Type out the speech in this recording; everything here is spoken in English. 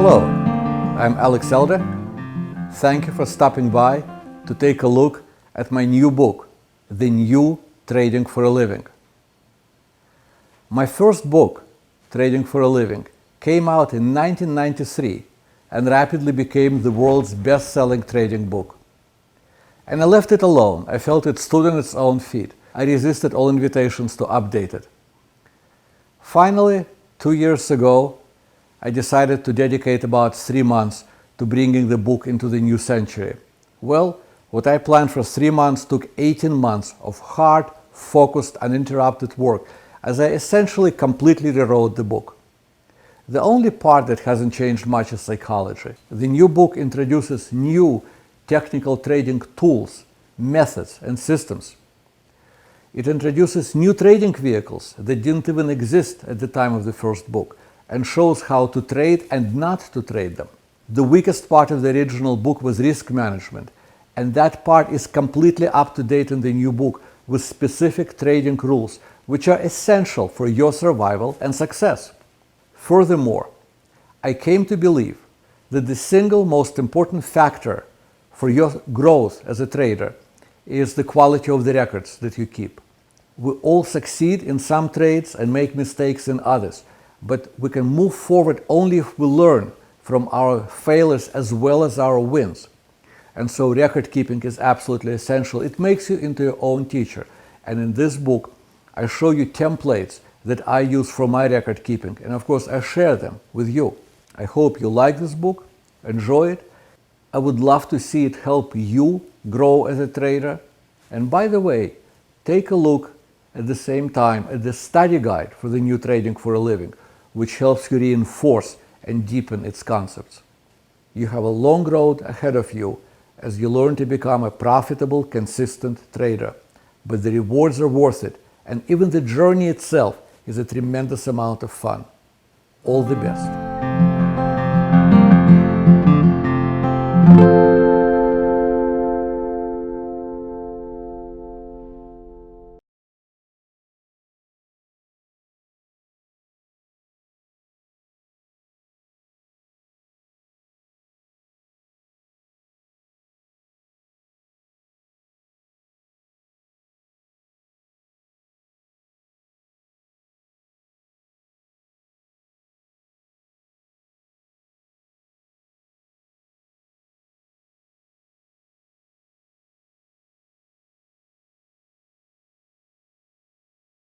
Hello, I'm Alex Elder. Thank you for stopping by to take a look at my new book, The New Trading for a Living. My first book, Trading for a Living, came out in 1993 and rapidly became the world's best-selling trading book. And I left it alone. I felt it stood on its own feet. I resisted all invitations to update it. Finally, 2 years ago, I decided to dedicate about 3 months to bringing the book into the new century. Well, what I planned for 3 months took 18 months of hard, focused, uninterrupted work as I essentially completely rewrote the book. The only part that hasn't changed much is psychology. The new book introduces new technical trading tools, methods, and systems. It introduces new trading vehicles that didn't even exist at the time of the first book and shows how to trade and not to trade them. The weakest part of the original book was risk management, and that part is completely up to date in the new book with specific trading rules which are essential for your survival and success. Furthermore, I came to believe that the single most important factor for your growth as a trader is the quality of the records that you keep. We all succeed in some trades and make mistakes in others, but we can move forward only if we learn from our failures as well as our wins. And so record keeping is absolutely essential. It makes you into your own teacher. And in this book, I show you templates that I use for my record keeping. And of course, I share them with you. I hope you like this book, enjoy it. I would love to see it help you grow as a trader. And by the way, take a look at the same time at the study guide for the new Trading for a Living, which helps you reinforce and deepen its concepts. You have a long road ahead of you as you learn to become a profitable, consistent trader. But the rewards are worth it, and even the journey itself is a tremendous amount of fun. All the best.